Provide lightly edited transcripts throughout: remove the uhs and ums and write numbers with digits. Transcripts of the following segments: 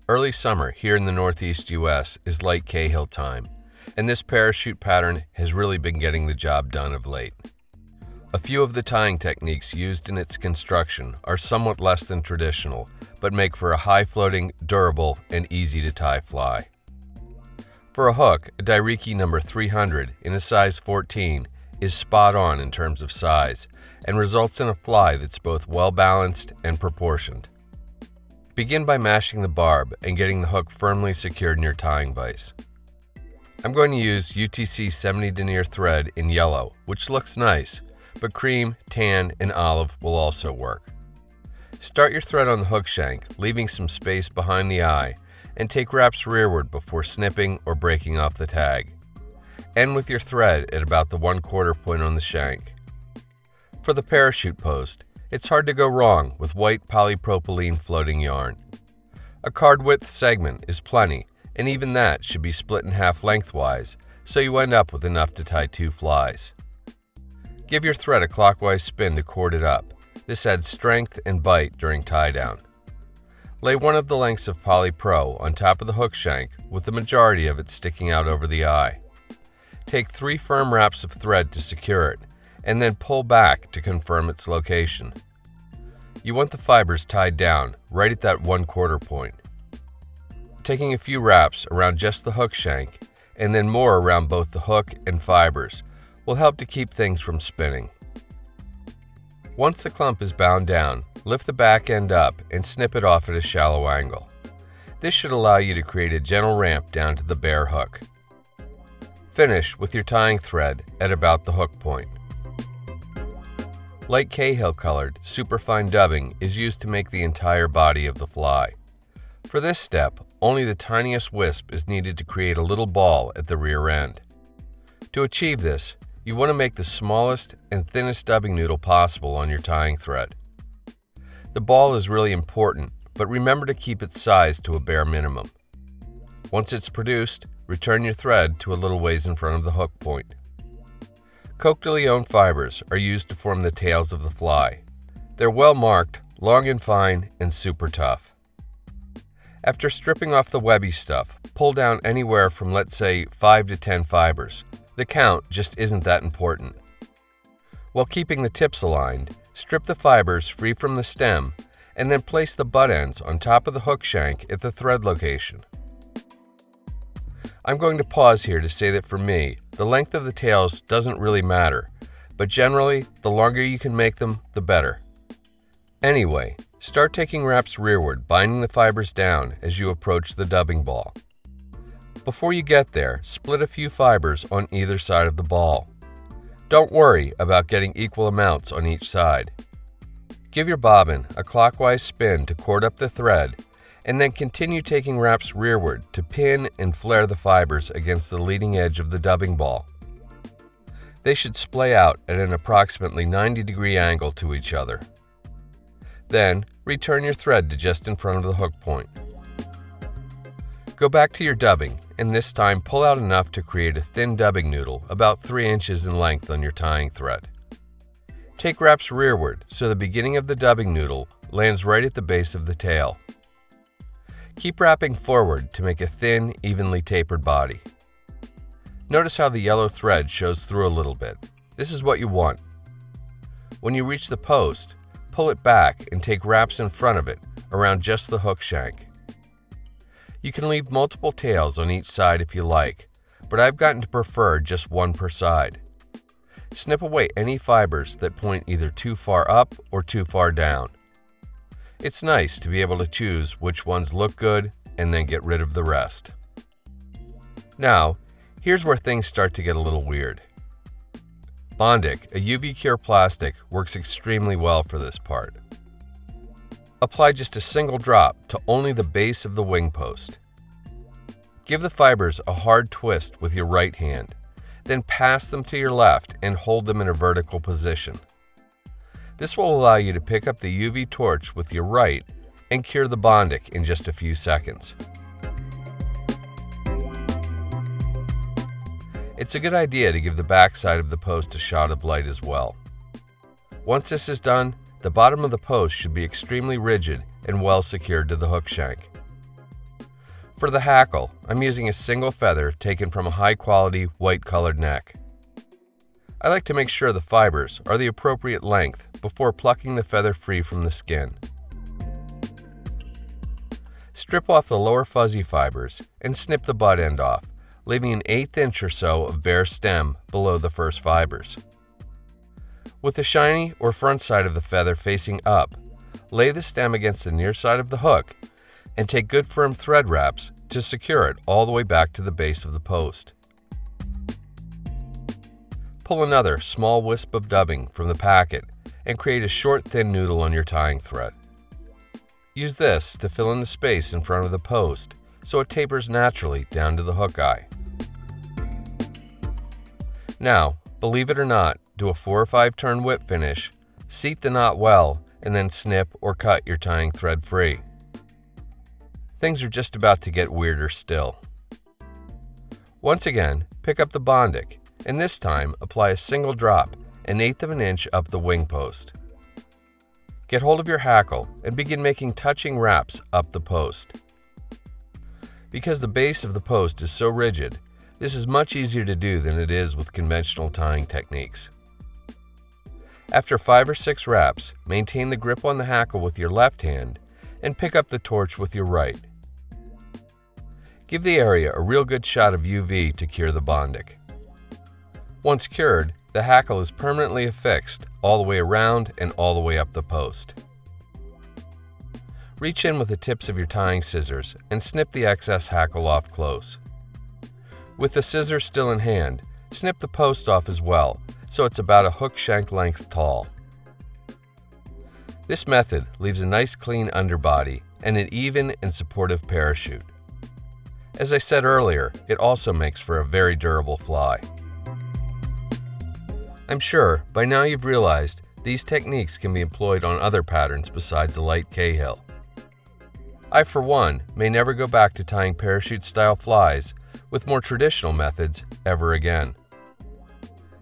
Early summer here in the Northeast US is Light Cahill time, and this parachute pattern has really been getting the job done of late. A few of the tying techniques used in its construction are somewhat less than traditional, but make for a high-floating, durable, and easy-to-tie fly. For a hook, a Dai-Riki number 300 in a size 14 is spot on in terms of size and results in a fly that's both well-balanced and proportioned. Begin by mashing the barb and getting the hook firmly secured in your tying vise. I'm going to use UTC 70 Denier thread in yellow, which looks nice, but cream, tan, and olive will also work. Start your thread on the hook shank, leaving some space behind the eye, and take wraps rearward before snipping or breaking off the tag. End with your thread at about the 1/4 point on the shank. For the parachute post, it's hard to go wrong with white polypropylene floating yarn. A card width segment is plenty, and even that should be split in half lengthwise, so you end up with enough to tie 2 flies. Give your thread a clockwise spin to cord it up. This adds strength and bite during tie down. Lay one of the lengths of polypro on top of the hook shank with the majority of it sticking out over the eye. Take 3 firm wraps of thread to secure it, and then pull back to confirm its location. You want the fibers tied down right at that 1/4 point. Taking a few wraps around just the hook shank and then more around both the hook and fibers will help to keep things from spinning. Once the clump is bound down, lift the back end up and snip it off at a shallow angle. This should allow you to create a gentle ramp down to the bare hook. Finish with your tying thread at about the hook point. Light Cahill colored Superfine dubbing is used to make the entire body of the fly. For this step, only the tiniest wisp is needed to create a little ball at the rear end. To achieve this, you want to make the smallest and thinnest dubbing noodle possible on your tying thread. The ball is really important, but remember to keep its size to a bare minimum. Once it's produced, return your thread to a little ways in front of the hook point. Coq de Leon fibers are used to form the tails of the fly. They're well marked, long and fine, and super tough. After stripping off the webby stuff, pull down anywhere from, let's say, 5 to 10 fibers. The count just isn't that important. While keeping the tips aligned, strip the fibers free from the stem, and then place the butt ends on top of the hook shank at the thread location. I'm going to pause here to say that for me, the length of the tails doesn't really matter, but generally, the longer you can make them, the better. Anyway, start taking wraps rearward, binding the fibers down as you approach the dubbing ball. Before you get there, split a few fibers on either side of the ball. Don't worry about getting equal amounts on each side. Give your bobbin a clockwise spin to cord up the thread, and then continue taking wraps rearward to pin and flare the fibers against the leading edge of the dubbing ball. They should splay out at an approximately 90-degree angle to each other. Then, return your thread to just in front of the hook point. Go back to your dubbing, and this time pull out enough to create a thin dubbing noodle about 3 inches in length on your tying thread. Take wraps rearward so the beginning of the dubbing noodle lands right at the base of the tail. Keep wrapping forward to make a thin, evenly tapered body. Notice how the yellow thread shows through a little bit. This is what you want. When you reach the post, pull it back and take wraps in front of it around just the hook shank. You can leave multiple tails on each side if you like, but I've gotten to prefer just one per side. Snip away any fibers that point either too far up or too far down. It's nice to be able to choose which ones look good and then get rid of the rest. Now, here's where things start to get a little weird. Bondic, a UV cure plastic, works extremely well for this part. Apply just a single drop to only the base of the wing post. Give the fibers a hard twist with your right hand, then pass them to your left and hold them in a vertical position. This will allow you to pick up the UV torch with your right and cure the Bondic in just a few seconds. It's a good idea to give the back side of the post a shot of light as well. Once this is done, the bottom of the post should be extremely rigid and well secured to the hook shank. For the hackle, I'm using a single feather taken from a high-quality white-colored neck. I like to make sure the fibers are the appropriate length before plucking the feather free from the skin. Strip off the lower fuzzy fibers and snip the butt end off, leaving an 1/8 inch or so of bare stem below the first fibers. With the shiny or front side of the feather facing up, lay the stem against the near side of the hook and take good firm thread wraps to secure it all the way back to the base of the post. Pull another small wisp of dubbing from the packet and create a short, thin noodle on your tying thread. Use this to fill in the space in front of the post so it tapers naturally down to the hook eye. Now, believe it or not, do a 4 or 5 turn whip finish, seat the knot well, and then snip or cut your tying thread free. Things are just about to get weirder still. Once again, pick up the bondic, and this time apply a single drop, 1/8 inch up the wing post. Get hold of your hackle and begin making touching wraps up the post. Because the base of the post is so rigid, this is much easier to do than it is with conventional tying techniques. After 5 or 6 wraps, maintain the grip on the hackle with your left hand and pick up the torch with your right. Give the area a real good shot of UV to cure the bondic. Once cured, the hackle is permanently affixed all the way around and all the way up the post. Reach in with the tips of your tying scissors and snip the excess hackle off close. With the scissors still in hand, snip the post off as well, so it's about a hook shank length tall. This method leaves a nice clean underbody and an even and supportive parachute. As I said earlier, it also makes for a very durable fly. I'm sure by now you've realized these techniques can be employed on other patterns besides the Light Cahill. I, for one, may never go back to tying parachute-style flies with more traditional methods ever again.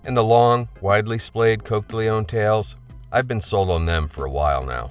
And the long, widely splayed Coq de Leon tails, I've been sold on them for a while now.